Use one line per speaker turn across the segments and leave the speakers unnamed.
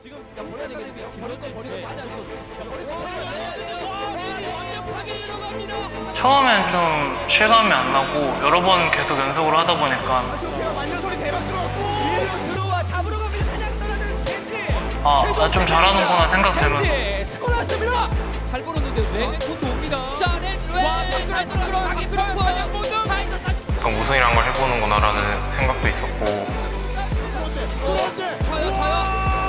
지금 버려야 되겠네요. 버리고 빠져야 돼요. 버리고 빠져야 돼요. 완벽하게 들어갑니다.
처음엔 좀 실감이 안 나고 여러 번 계속 연속으로 하다 보니까
완전 소리 대박 들어갔고
들어와 잡으러 갑니다. 사냥 떠나는 젠지.
나 좀 잘하는구나 생각되면서
젠지 스콜 났습니다. 잘 벌었는데요. 네, 곧 옵니다. 자, 잘 들어가. 자기 들어가. 사냥 모드.
약간 우승이란 걸 해보는구나라는 생각도 있었고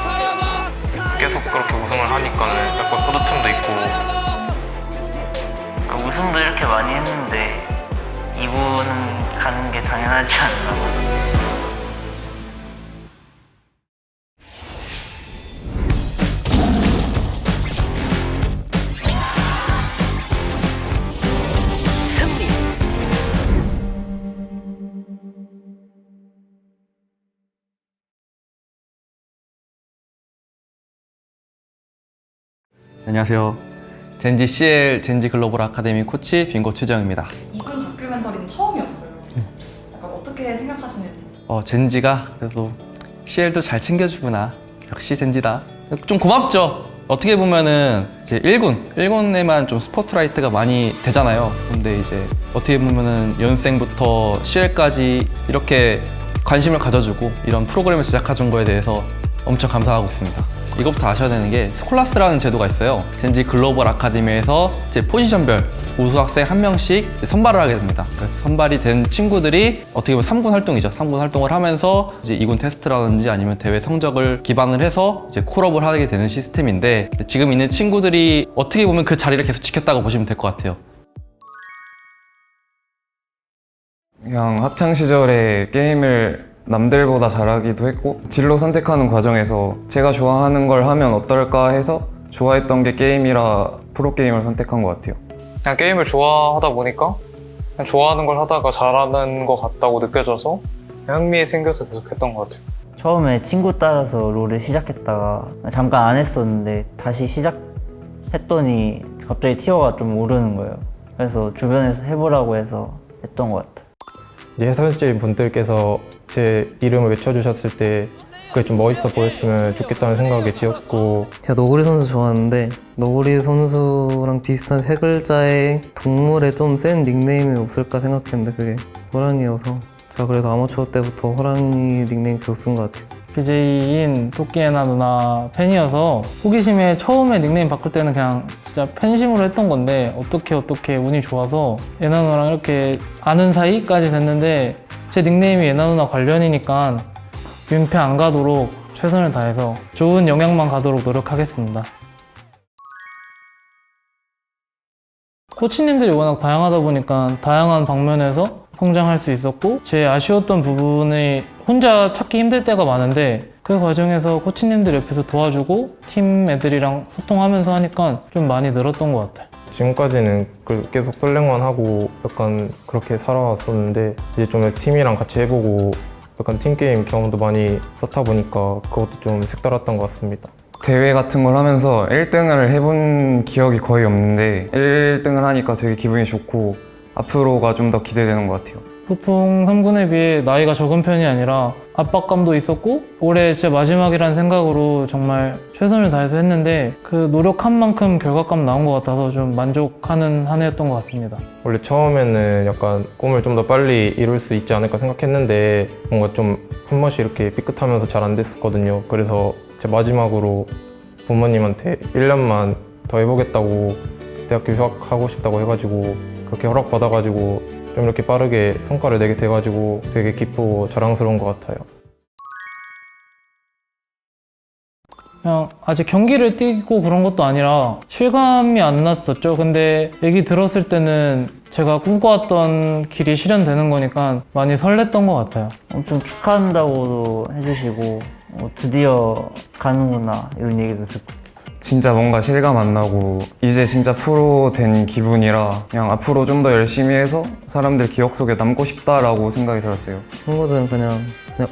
차야가
계속 그렇게 우승을 하니까는 약간 뿌듯함도 있고
우승도 이렇게 많이 했는데 2부는 가는 게 당연하지 않나.
안녕하세요. 젠지 CL 젠지 글로벌 아카데미 코치 빙고 최정입니다.
이군 다큐멘터리는 처음이었어요. 약간 어떻게 생각하시는지.
젠지가 그래도 CL도 잘 챙겨주구나. 역시 젠지다. 좀 고맙죠. 어떻게 보면은 이제 1군에만 좀 스포트라이트가 많이 되잖아요. 근데 이제 어떻게 보면은 연생부터 CL까지 이렇게 관심을 가져주고 이런 프로그램을 제작해준 거에 대해서 엄청 감사하고 있습니다. 이것부터 아셔야 되는 게 스콜라스라는 제도가 있어요. 젠지 글로벌 아카데미에서 이제 포지션별 우수 학생 한 명씩 선발을 하게 됩니다. 그래서 선발이 된 친구들이 어떻게 보면 3군 활동이죠. 3군 활동을 하면서 이제 2군 테스트라든지 아니면 대회 성적을 기반을 해서 이제 콜업을 하게 되는 시스템인데 지금 있는 친구들이 어떻게 보면 그 자리를 계속 지켰다고 보시면 될 것 같아요.
그냥 학창 시절에 게임을 남들보다 잘하기도 했고 진로 선택하는 과정에서 제가 좋아하는 걸 하면 어떨까 해서 좋아했던 게 게임이라 프로게임을 선택한 것 같아요.
그냥 게임을 좋아하다 보니까 그냥 좋아하는 걸 하다가 잘하는 것 같다고 느껴져서 흥미 생겨서 계속 했던 것 같아요.
처음에 친구 따라서 롤을 시작했다가 잠깐 안 했었는데 다시 시작했더니 갑자기 티어가 좀 오르는 거예요. 그래서 주변에서 해보라고 해서 했던 것 같아요.
이제 해설진 분들께서 제 이름을 외쳐주셨을 때 그게 좀 멋있어 보였으면 좋겠다는 생각에 지었고,
제가 너구리 선수 좋아하는데 너구리 선수랑 비슷한 세 글자의 동물에 좀 센 닉네임이 없을까 생각했는데 그게 호랑이여서 제가 그래서 아마추어 때부터 호랑이 닉네임 계속 쓴 것 같아요.
BJ인 토끼애나 누나 팬이어서 호기심에 처음에 닉네임 바꿀 때는 그냥 진짜 팬심으로 했던 건데 어떻게 운이 좋아서 애나 누나랑 이렇게 아는 사이까지 됐는데 제 닉네임이 애나 누나 관련이니까 민폐 안 가도록 최선을 다해서 좋은 영향만 가도록 노력하겠습니다. 코치님들이 워낙 다양하다 보니까 다양한 방면에서 성장할 수 있었고 제 아쉬웠던 부분이 혼자 찾기 힘들 때가 많은데 그 과정에서 코치님들 옆에서 도와주고 팀 애들이랑 소통하면서 하니까 좀 많이 늘었던 것 같아요.
지금까지는 계속 설랭만 하고 약간 그렇게 살아왔었는데 이제 좀 팀이랑 같이 해보고 약간 팀게임 경험도 많이 쌓다 보니까 그것도 좀 색달랐던 것 같습니다.
대회 같은 걸 하면서 1등을 해본 기억이 거의 없는데 1등을 하니까 되게 기분이 좋고 앞으로가 좀 더 기대되는 것 같아요.
보통 3군에 비해 나이가 적은 편이 아니라 압박감도 있었고 올해 진짜 마지막이라는 생각으로 정말 최선을 다해서 했는데 그 노력한 만큼 결과감 나온 것 같아서 좀 만족하는 한 해였던 것 같습니다.
원래 처음에는 약간 꿈을 좀 더 빨리 이룰 수 있지 않을까 생각했는데 뭔가 좀 한 번씩 이렇게 삐끗하면서 잘 안 됐었거든요. 그래서 제 마지막으로 부모님한테 1년만 더 해보겠다고 대학교 휴학하고 싶다고 해가지고 그렇게 허락받아가지고 좀 이렇게 빠르게 성과를 내게 돼가지고 되게 기쁘고 자랑스러운 것 같아요.
그냥 아직 경기를 뛰고 그런 것도 아니라 실감이 안 났었죠. 근데 얘기 들었을 때는 제가 꿈꿔왔던 길이 실현되는 거니까 많이 설렜던 것 같아요.
엄청 축하한다고도 해주시고 드디어 가는구나 이런 얘기도 듣고
진짜 뭔가 실감 안 나고 이제 진짜 프로 된 기분이라 그냥 앞으로 좀 더 열심히 해서 사람들 기억 속에 남고 싶다라고 생각이 들었어요.
친구들은 그냥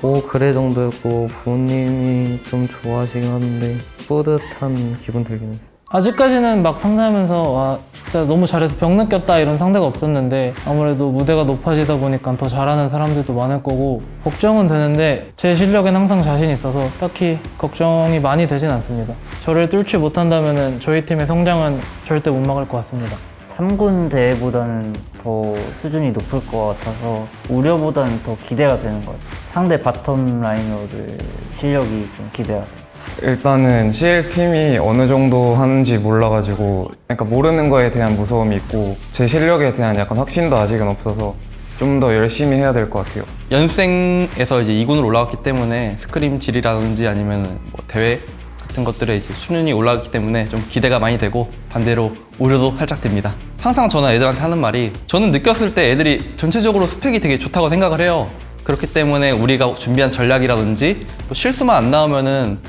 오 그래 정도였고 부모님이 좀 좋아하시긴 하는데 뿌듯한 기분 들긴 했어요.
아직까지는 막 상대하면서 와 진짜 너무 잘해서 병 느꼈다 이런 상대가 없었는데 아무래도 무대가 높아지다 보니까 더 잘하는 사람들도 많을 거고 걱정은 되는데 제 실력엔 항상 자신 있어서 딱히 걱정이 많이 되진 않습니다. 저를 뚫지 못한다면 저희 팀의 성장은 절대 못 막을 것 같습니다.
3군 대회보다는 더 수준이 높을 것 같아서 우려보다는 더 기대가 되는 것 같아요. 상대 바텀 라이너들 실력이 좀 기대가 돼요.
일단은 CL팀이 어느 정도 하는지 몰라가지고 그러니까 모르는 거에 대한 무서움이 있고 제 실력에 대한 약간 확신도 아직은 없어서 좀 더 열심히 해야 될 것 같아요.
연생에서 이제 2군으로 올라갔기 때문에 스크림 질이라든지 아니면 뭐 대회 같은 것들에 이제 수준이 올라갔기 때문에 좀 기대가 많이 되고 반대로 우려도 살짝 됩니다. 항상 저는 애들한테 하는 말이 저는 느꼈을 때 애들이 전체적으로 스펙이 되게 좋다고 생각을 해요. 그렇기 때문에 우리가 준비한 전략이라든지 뭐 실수만 안 나오면은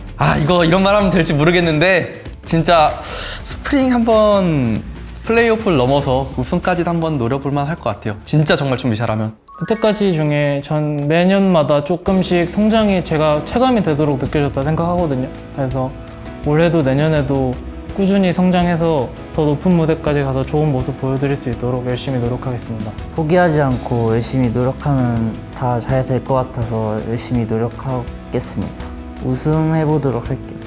이거 이런 말 하면 될지 모르겠는데 진짜 스프링 한번 플레이오프를 넘어서 우승까지도 한번 노려볼 만할 것 같아요. 진짜 정말 준비 잘하면.
여태까지 중에 전 매년마다 조금씩 성장이 제가 체감이 되도록 느껴졌다 생각하거든요. 그래서 올해도 내년에도 꾸준히 성장해서 더 높은 무대까지 가서 좋은 모습 보여드릴 수 있도록 열심히 노력하겠습니다.
포기하지 않고 열심히 노력하면 다 잘 될 것 같아서 열심히 노력하겠습니다. 우승해보도록 할게요.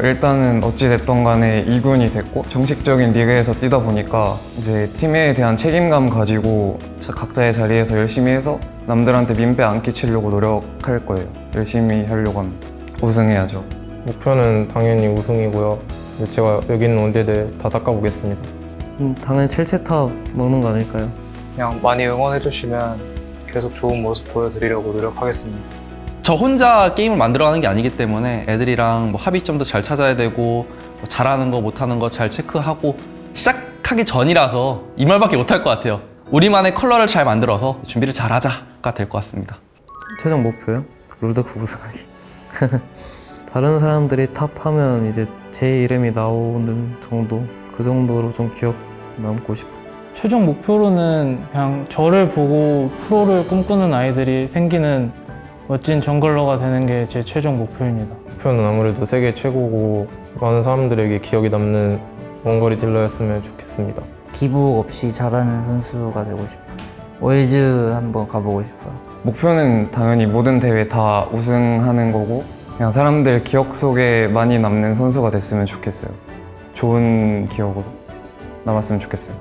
일단은 어찌됐던 간에 2군이 됐고 정식적인 리그에서 뛰다 보니까 이제 팀에 대한 책임감 가지고 각자의 자리에서 열심히 해서 남들한테 민폐 안 끼치려고 노력할 거예요. 열심히 하려고 합니다. 우승해야죠.
목표는 당연히 우승이고요. 제가 여기 있는 원대들 다 닦아보겠습니다.
당연히 첼체탑 먹는 거 아닐까요?
그냥 많이 응원해 주시면 계속 좋은 모습 보여드리려고 노력하겠습니다.
저 혼자 게임을 만들어가는 게 아니기 때문에 애들이랑 뭐 합의점도 잘 찾아야 되고 뭐 잘하는 거 못하는 거 잘 체크하고 시작하기 전이라서 이 말밖에 못할 것 같아요. 우리만의 컬러를 잘 만들어서 준비를 잘하자가 될 것 같습니다.
최종 목표요? 롤드컵 우승하기. 다른 사람들이 탑하면 이제 제 이름이 나오는 정도, 그 정도로 좀 기억 남고 싶어요.
최종 목표로는 그냥 저를 보고 프로를 꿈꾸는 아이들이 생기는 멋진 정글러가 되는 게 제 최종 목표입니다.
목표는 아무래도 세계 최고고 많은 사람들에게 기억이 남는 원거리 딜러였으면 좋겠습니다.
기복 없이 잘하는 선수가 되고 싶어요. 월즈 한번 가보고 싶어요.
목표는 당연히 모든 대회 다 우승하는 거고 그냥 사람들 기억 속에 많이 남는 선수가 됐으면 좋겠어요. 좋은 기억으로 남았으면 좋겠어요.